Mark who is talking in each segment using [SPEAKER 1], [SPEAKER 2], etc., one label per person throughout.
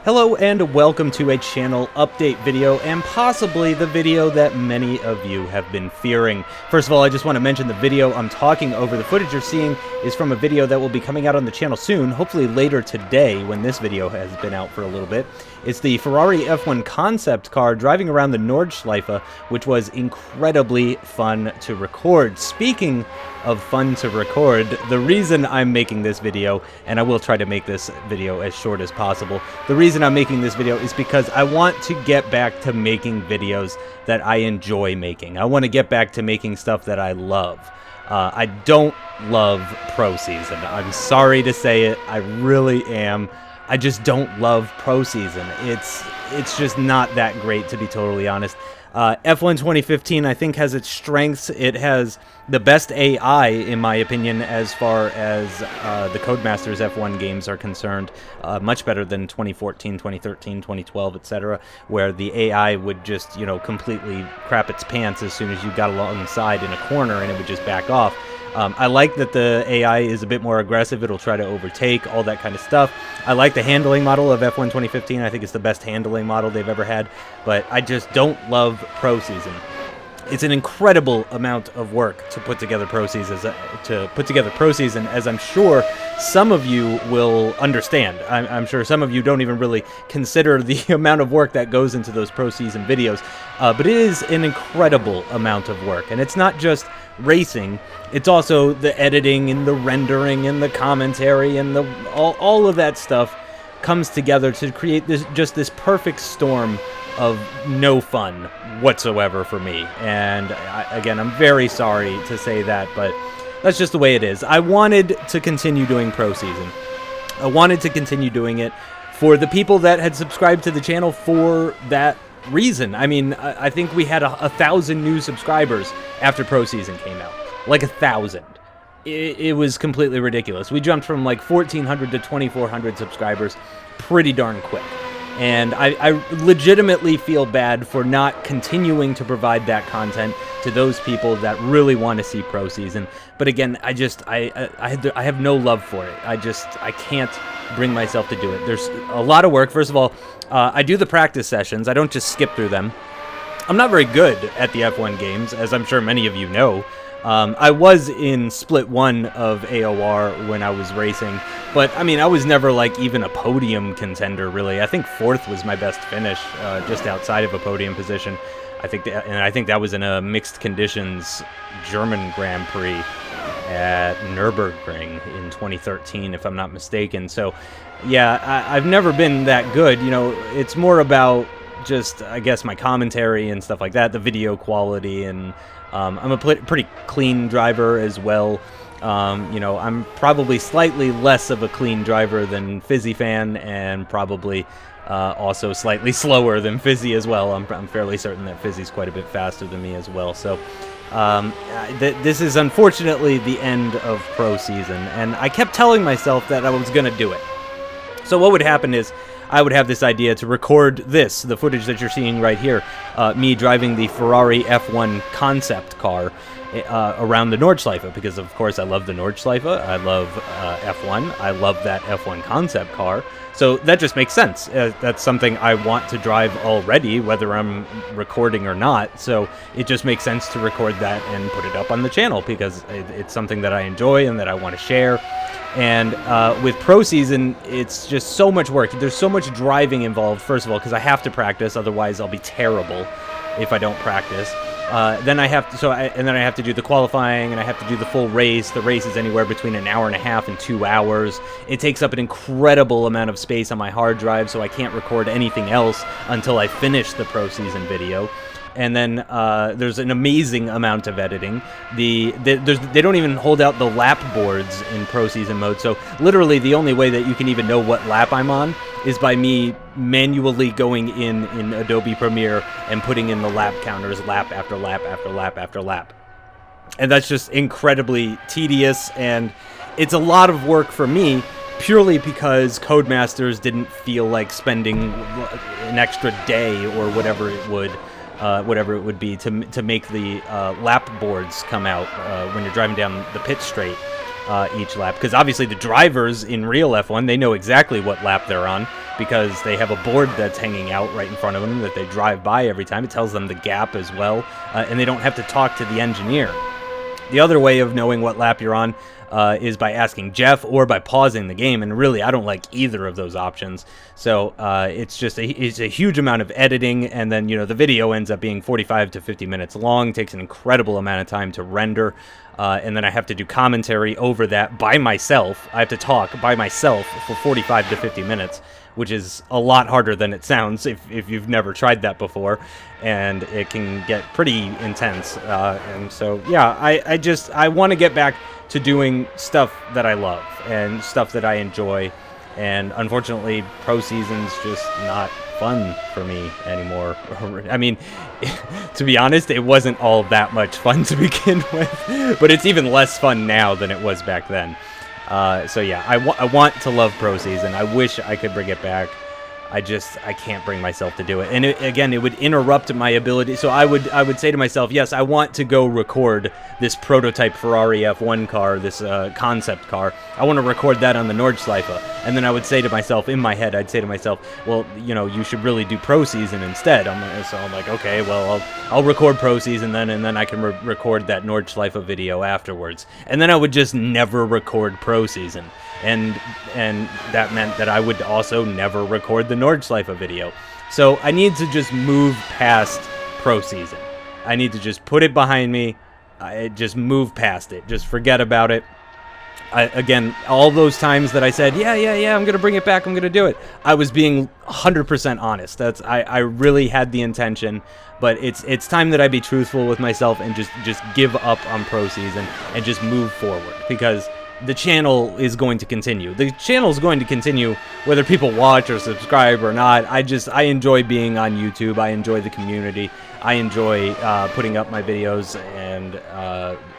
[SPEAKER 1] Hello and welcome to a channel update video, and possibly the video that many of you have been fearing. First of all, I just want to mention the video I'm talking over. The footage you're seeing is from a video that will be coming out on the channel soon, hopefully later today when this video has been out for a little bit. It's the Ferrari F1 concept car driving around the Nordschleife, which was incredibly fun to record. Speaking of fun to record, the reason I'm making this video, and I will try to make this video as short as possible, the reason I'm making this video is because I want to get back to making videos that I enjoy making. I want to get back to making stuff that I love. I don't love Pro Season. I'm sorry to say it, I really am. I just don't love Pro Season. It's just not that great, to be totally honest. F1 2015, I think, has its strengths. It has the best AI, in my opinion, as far as the Codemasters F1 games are concerned. Much better than 2014, 2013, 2012, etc., where the AI would just, completely crap its pants as soon as you got alongside in a corner and it would just back off. I like that the AI is a bit more aggressive. It'll try to overtake, all that kind of stuff. I like the handling model of F1 2015. I think it's the best handling model they've ever had, but I just don't love Pro Season. It's an incredible amount of work to put together Pro Season, as I'm sure some of you will understand. I'm sure some of you don't even really consider the amount of work that goes into those Pro Season videos, but it is an incredible amount of work, and it's not just racing, it's also the editing and the rendering and the commentary and all of that stuff comes together to create this perfect storm of no fun whatsoever for me. And again, I'm very sorry to say that, but that's just the way it is. I wanted to continue doing Pro Season. I wanted to continue doing it for the people that had subscribed to the channel for that reason. I mean, I think we had 1,000 new subscribers after Pro Season came out. Like 1,000. It was completely ridiculous. We jumped from like 1,400 to 2,400 subscribers pretty darn quick. And I legitimately feel bad for not continuing to provide that content to those people that really want to see Pro Season. But again, I have no love for it. I can't bring myself to do it. There's a lot of work. First of all, I do the practice sessions. I don't just skip through them. I'm not very good at the F1 games, as I'm sure many of you know. I was in Split 1 of AOR when I was racing, but I mean, I was never like even a podium contender, really. I think 4th was my best finish, just outside of a podium position. I think that was in a mixed conditions German Grand Prix at Nürburgring in 2013, if I'm not mistaken. So, yeah, I've never been that good. It's more about just, I guess, my commentary and stuff like that, the video quality, and I'm a pretty clean driver as well. I'm probably slightly less of a clean driver than Fizzy Fan, and probably also slightly slower than Fizzy as well. I'm fairly certain that Fizzy's quite a bit faster than me as well. So this is unfortunately the end of Pro Season, and I kept telling myself that I was going to do it. So what would happen is, I would have this idea to record the footage that you're seeing right here, me driving the Ferrari F1 concept car around the Nordschleife, because of course I love the Nordschleife, I love F1, I love that F1 concept car, so that just makes sense. That's something I want to drive already, whether I'm recording or not, so it just makes sense to record that and put it up on the channel, because it's something that I enjoy and that I want to share. And with Pro Season, it's just so much work. There's so much driving involved, first of all, because I have to practice, otherwise I'll be terrible if I don't practice. Then I have to do the qualifying, and I have to do the full race. The race is anywhere between an hour and a half and 2 hours. It takes up an incredible amount of space on my hard drive, so I can't record anything else until I finish the Pro Season video. And then there's an amazing amount of editing. They don't even hold out the lap boards in Pro Season mode, so literally the only way that you can even know what lap I'm on is by me manually going in Adobe Premiere and putting in the lap counters lap after lap after lap after lap. And that's just incredibly tedious, and it's a lot of work for me, purely because Codemasters didn't feel like spending an extra day or whatever it would be to make the lap boards come out when you're driving down the pit straight each lap. Because obviously the drivers in real F1, they know exactly what lap they're on. because they have a board that's hanging out right in front of them that they drive by every time. It tells them the gap as well, and they don't have to talk to the engineer. The other way of knowing what lap you're on is by asking Jeff or by pausing the game, and really I don't like either of those options. So it's a huge amount of editing, and then the video ends up being 45 to 50 minutes long, takes an incredible amount of time to render, and then I have to do commentary over that by myself. I have to talk by myself for 45 to 50 minutes, which is a lot harder than it sounds if you've never tried that before, and it can get pretty intense. And so, yeah, I want to get back to doing stuff that I love and stuff that I enjoy, and unfortunately, pro season's just not fun for me anymore. I mean, to be honest, it wasn't all that much fun to begin with, but it's even less fun now than it was back then. So yeah, I want to love pro season. I wish I could bring it back. I can't bring myself to do it. And again, it would interrupt my ability. So I would say to myself, yes, I want to go record this prototype Ferrari F1 car, this concept car. I want to record that on the Nordschleife. And then I would say to myself, in my head, I'd say to myself, well, you should really do pro season instead. So I'm like, okay, well, I'll record pro season then, and then I can record that Nordschleife video afterwards. And then I would just never record pro season. And that meant that I would also never record the Nordschleife video. So I need to just move past pro season. I need to just put it behind me. Just move past it. Just forget about it. Again, all those times that I said, yeah, I'm going to bring it back, I'm going to do it, I was being 100% honest. I really had the intention, but it's time that I be truthful with myself and just give up on pro season and just move forward, because the channel is going to continue. The channel is going to continue whether people watch or subscribe or not. I enjoy being on YouTube. I enjoy the community. I enjoy putting up my videos, and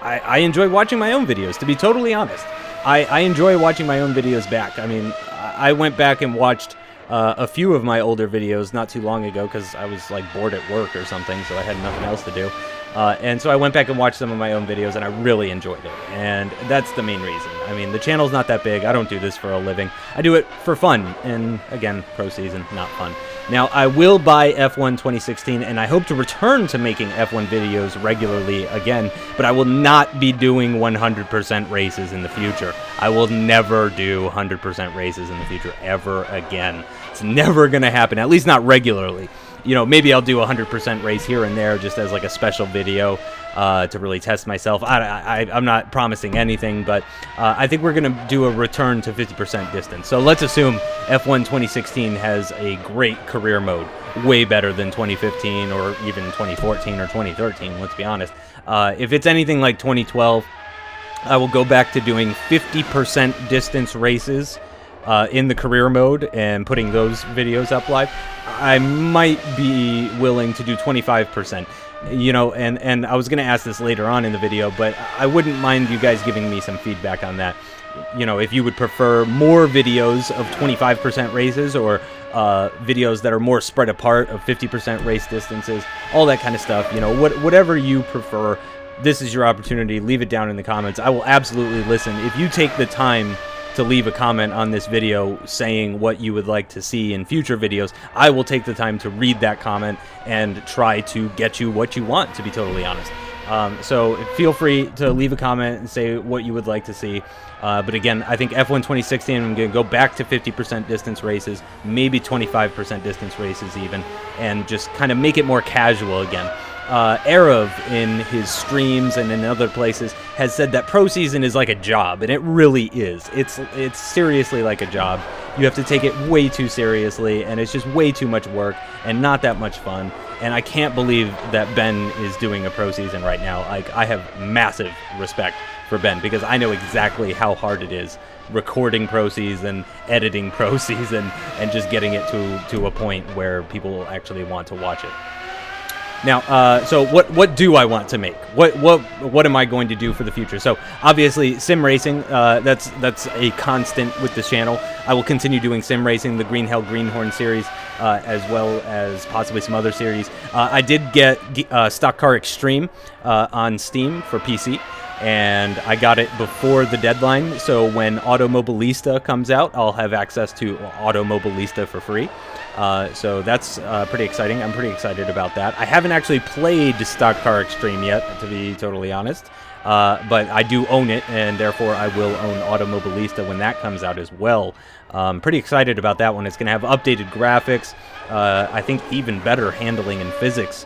[SPEAKER 1] I enjoy watching my own videos, to be totally honest. I enjoy watching my own videos back. I mean, I went back and watched a few of my older videos not too long ago because I was like bored at work or something, so I had nothing else to do. And so I went back and watched some of my own videos, and I really enjoyed it. And that's the main reason. I mean, the channel's not that big. I don't do this for a living. I do it for fun. And again, pro season, not fun. Now, I will buy F1 2016, and I hope to return to making F1 videos regularly again, but I will not be doing 100% races in the future. I will never do 100% races in the future ever again. It's never going to happen, at least not regularly. Maybe I'll do a 100% race here and there just as like a special video to really test myself. I'm not promising anything, but I think we're going to do a return to 50% distance. So let's assume F1 2016 has a great career mode, way better than 2015 or even 2014 or 2013, let's be honest. If it's anything like 2012, I will go back to doing 50% distance races in the career mode and putting those videos up live. I might be willing to do 25%, and I was going to ask this later on in the video, but I wouldn't mind you guys giving me some feedback on that. If you would prefer more videos of 25% races or videos that are more spread apart of 50% race distances, all that kind of stuff, whatever you prefer, this is your opportunity. Leave it down in the comments. I will absolutely listen. If you take the time to leave a comment on this video saying what you would like to see in future videos, I will take the time to read that comment and try to get you what you want, to be totally honest. So feel free to leave a comment and say what you would like to see. But again, I think F1 2016, I'm going to go back to 50% distance races, maybe 25% distance races even, and just kind of make it more casual again. Arav, in his streams and in other places, has said that pro season is like a job, and it really is. It's seriously like a job. You have to take it way too seriously, and it's just way too much work and not that much fun. And I can't believe that Ben is doing a pro season right now. I have massive respect for Ben, because I know exactly how hard it is recording pro season, editing pro season, and just getting it to a point where people will actually want to watch it. Now, so what do I want to make? What am I going to do for the future? So obviously, sim racing. That's a constant with this channel. I will continue doing sim racing, the Green Hell Greenhorn series, as well as possibly some other series. I did get Stock Car Extreme on Steam for PC, and I got it before the deadline, so when Automobilista comes out, I'll have access to Automobilista for free. So that's pretty exciting. I'm pretty excited about that. I haven't actually played Stock Car Extreme yet, to be totally honest, but I do own it, and therefore I will own Automobilista when that comes out as well. Pretty excited about that one. It's going to have updated graphics, I think even better handling and physics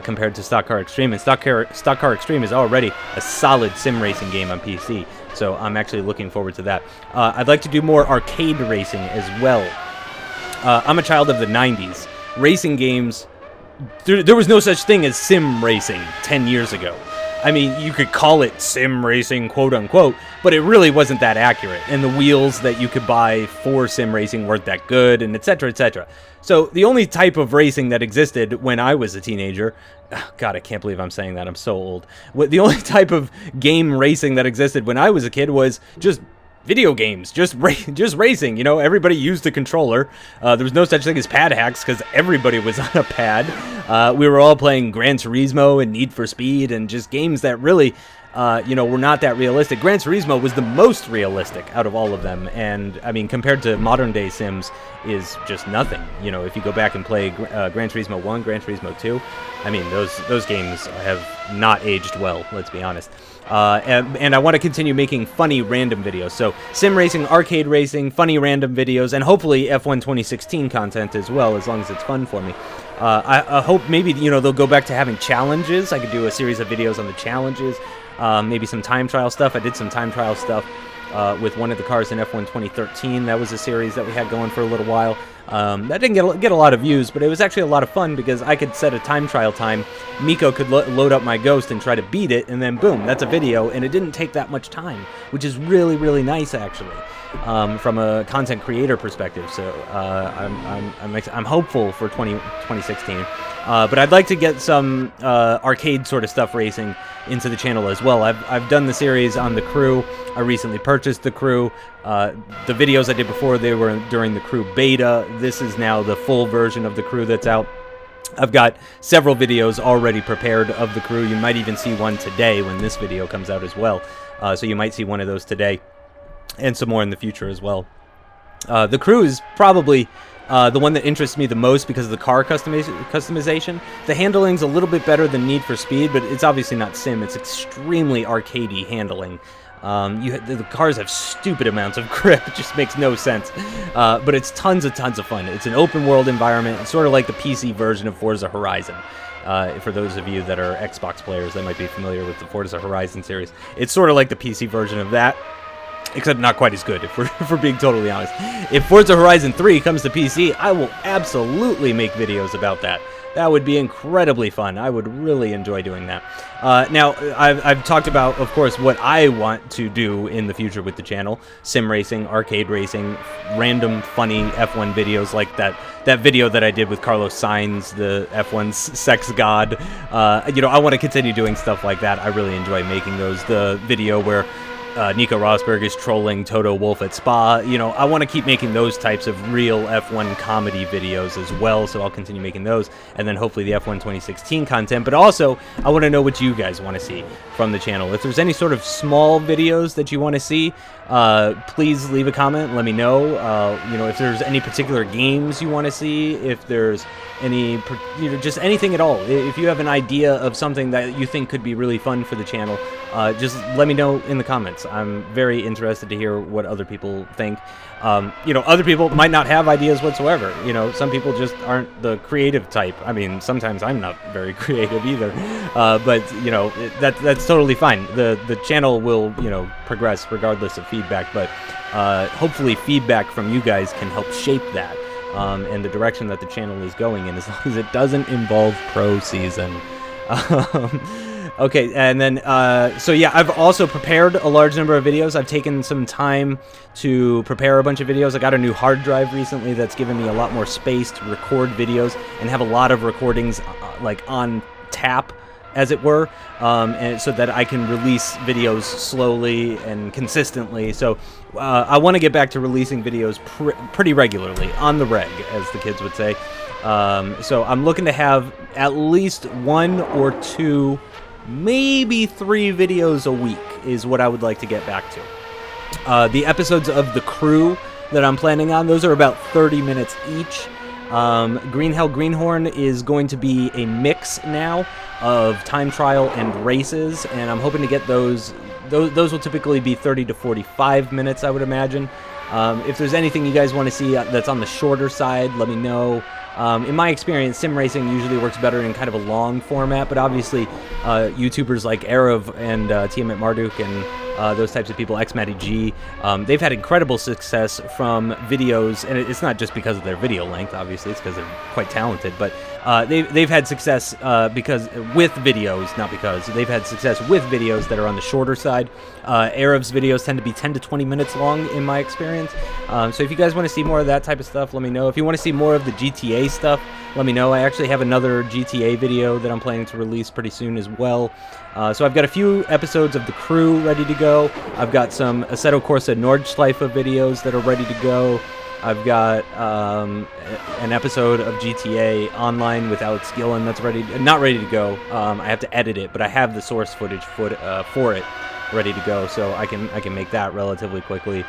[SPEAKER 1] compared to Stock Car Extreme. And Stock Car Extreme is already a solid sim racing game on PC, so I'm actually looking forward to that. I'd like to do more arcade racing as well. I'm a child of the 90s. Racing games, there was no such thing as sim racing 10 years ago. I mean, you could call it sim racing, quote unquote, but it really wasn't that accurate. And the wheels that you could buy for sim racing weren't that good, and etc., etc. So the only type of racing that existed when I was a teenager, God, I can't believe I'm saying that, I'm so old. The only type of game racing that existed when I was a kid was just video games, just racing. You know, everybody used a controller. There was no such thing as pad hacks because everybody was on a pad. We were all playing Gran Turismo and Need for Speed and just games that really, you know, were not that realistic. Gran Turismo was the most realistic out of all of them, and I mean, compared to modern day sims, is just nothing. You know, if you go back and play Gran Turismo 1, Gran Turismo 2, I mean, those games have not aged well, let's be honest. And I want to continue making funny random videos. So sim racing, arcade racing, funny random videos, and hopefully F1 2016 content as well, as long as it's fun for me. I hope maybe, you know, they'll go back to having challenges. I could do a series of videos on the challenges, maybe some time trial stuff. I did some time trial stuff with one of the cars in F1 2013. That was a series that we had going for a little while. That didn't get a lot of views, but it was actually a lot of fun because I could set a time trial time. Miko could load up my Ghost and try to beat it, and then boom, that's a video, and it didn't take that much time, which is really, really nice actually, from a content creator perspective. So I'm hopeful for 2016, but I'd like to get some arcade sort of stuff racing into the channel as well. I've done the series on the Crew. I recently purchased the Crew. The videos I did before, they were during the Crew beta. This is now the full version of the Crew that's out. I've got several videos already prepared of the Crew. You might even see one today when this video comes out as well. So you might see one of those today, and some more in the future as well. The Crew is probably the one that interests me the most because of the car customization. The handling's a little bit better than Need for Speed, but it's obviously not sim. It's extremely arcadey handling. The cars have stupid amounts of grip. It just makes no sense. But it's tons of fun. It's an open world environment. It's sort of like the PC version of Forza Horizon. For those of you that are Xbox players, they might be familiar with the Forza Horizon series. It's sort of like the PC version of that, except not quite as good, if we're being totally honest. If Forza Horizon 3 comes to PC, I will absolutely make videos about that. That would be incredibly fun. I would really enjoy doing that. Now, I've talked about, of course, what I want to do in the future with the channel. Sim racing, arcade racing, random funny F1 videos like that video that I did with Carlos Sainz, the F1 sex god. You know, I want to continue doing stuff like that. I really enjoy making those. The video where Nico Rosberg is trolling Toto Wolff at Spa. You know, I want to keep making those types of real F1 comedy videos as well, so I'll continue making those, and then hopefully the F1 2016 content. But also, I want to know what you guys want to see from the channel. If there's any sort of small videos that you want to see, please leave a comment, let me know. You know, if there's any particular games you want to see, if there's any, you know, just anything at all. If you have an idea of something that you think could be really fun for the channel, just let me know in the comments. I'm very interested to hear what other people think. You know, other people might not have ideas whatsoever. You know, some people just aren't the creative type. I mean, sometimes I'm not very creative either. But, you know, that's totally fine. The channel will, you know, progress regardless of feedback. But hopefully feedback from you guys can help shape that. And the direction that the channel is going in, as long as it doesn't involve Pro Season. Okay, and then, so yeah, I've also prepared a large number of videos. I've taken some time to prepare a bunch of videos. I got a new hard drive recently that's given me a lot more space to record videos and have a lot of recordings, like, on tap, as it were, and so that I can release videos slowly and consistently. So I want to get back to releasing videos pretty regularly, on the reg, as the kids would say. So I'm looking to have at least 1 or 2 maybe 3 videos a week is what I would like to get back to. The episodes of The Crew that I'm planning on, those are about 30 minutes each. Green Hell Greenhorn is going to be a mix now of time trial and races, and I'm hoping to get those will typically be 30 to 45 minutes, I would imagine. If there's anything you guys want to see that's on the shorter side, let me know. In my experience, sim racing usually works better in kind of a long format, but obviously YouTubers like Arav and Tiamat Marduk and those types of people, XMattyG, they've had incredible success from videos, and it's not just because of their video length, obviously, it's because they're quite talented, but they've had success with videos, not because, they've had success with videos that are on the shorter side. Arav's videos tend to be 10 to 20 minutes long in my experience, so if you guys want to see more of that type of stuff, let me know. If you want to see more of the GTA stuff, let me know. I actually have another GTA video that I'm planning to release pretty soon as well. So I've got a few episodes of The Crew ready to go. I've got some Assetto Corsa Nordschleife videos that are ready to go. I've got an episode of GTA Online with Alex Gillen that's not ready to go. I have to edit it, but I have the source footage for it ready to go, so I can make that relatively quickly.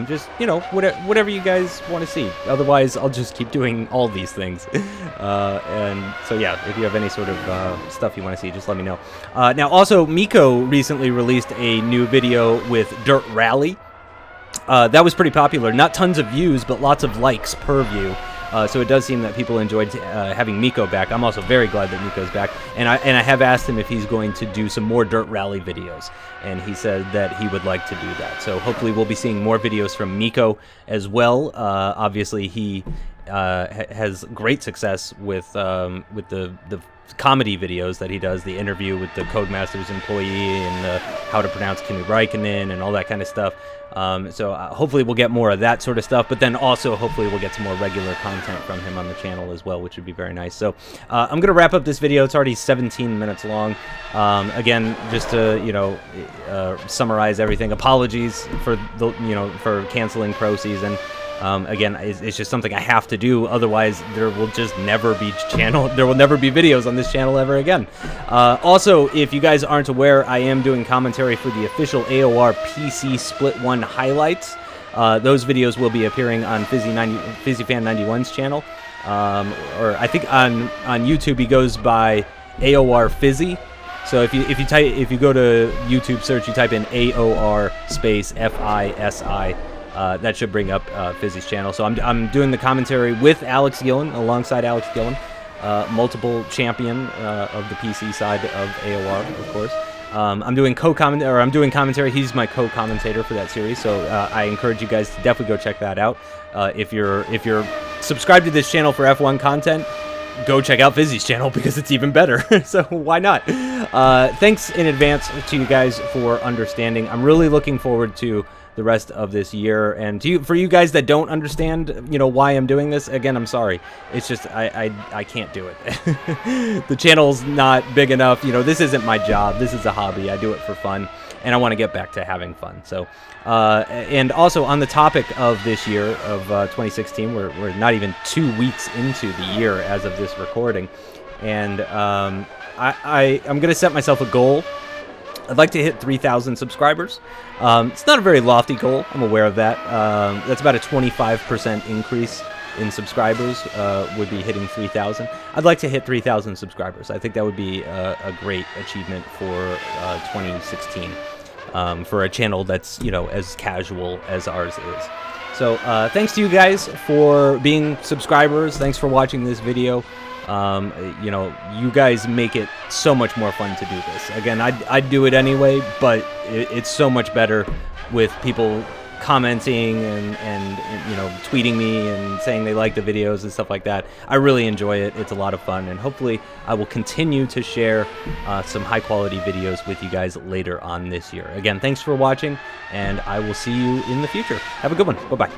[SPEAKER 1] Just, you know, whatever you guys want to see. Otherwise, I'll just keep doing all these things. And so, yeah, if you have any sort of stuff you want to see, just let me know. Now, also, Miko recently released a new video with Dirt Rally. That was pretty popular. Not tons of views, but lots of likes per view. So it does seem that people enjoyed having Miko back. I'm also very glad that Miko's back, and I have asked him if he's going to do some more Dirt Rally videos, and he said that he would like to do that. So hopefully we'll be seeing more videos from Miko as well. Obviously he has great success with the comedy videos that he does, the interview with the Codemasters employee and how to pronounce Kimi Räikkönen and all that kind of stuff. So hopefully we'll get more of that sort of stuff, but then also hopefully we'll get some more regular content from him on the channel as well, which would be very nice. So I'm going to wrap up this video. It's already 17 minutes long. Again, just to, summarize everything, apologies for for canceling Pro Season. Again, it's just something I have to do. Otherwise, there will just never be there will never be videos on this channel ever again. Also, if you guys aren't aware, I am doing commentary for the official AOR PC Split 1 highlights. Those videos will be appearing on FizzyFan91's channel, or I think on YouTube he goes by AOR Fizzy. So if you go to YouTube search, you type in AOR space FISI. That should bring up Fizzy's channel. So I'm doing the commentary with Alex Gillen, alongside Alex Gillen, multiple champion of the PC side of AOR, of course. I'm doing commentary. He's my co-commentator for that series, so I encourage you guys to definitely go check that out. If you're subscribed to this channel for F1 content, go check out Fizzy's channel because it's even better. So why not? Thanks in advance to you guys for understanding. I'm really looking forward to the rest of this year, and for you guys that don't understand why I'm doing this, again, I'm sorry. It's just I can't do it. The channel's not big enough. This isn't my job. This is a hobby. I do it for fun, and I want to get back to having fun. So and also on the topic of this year of 2016, we're not even 2 weeks into the year as of this recording, and I'm gonna set myself a goal. I'd like to hit 3,000 subscribers. It's not a very lofty goal. I'm aware of that. That's about a 25% increase in subscribers would be hitting 3,000. I'd like to hit 3,000 subscribers. I think that would be a great achievement for 2016 for a channel that's as casual as ours is. So thanks to you guys for being subscribers. Thanks for watching this video. You guys make it so much more fun to do this. Again, I'd do it anyway, but it's so much better with people commenting and tweeting me and saying they like the videos and stuff like that. I really enjoy it. It's a lot of fun, and hopefully I will continue to share some high quality videos with you guys later on this year. Again, thanks for watching, and I will see you in the future. Have a good one. Bye-bye.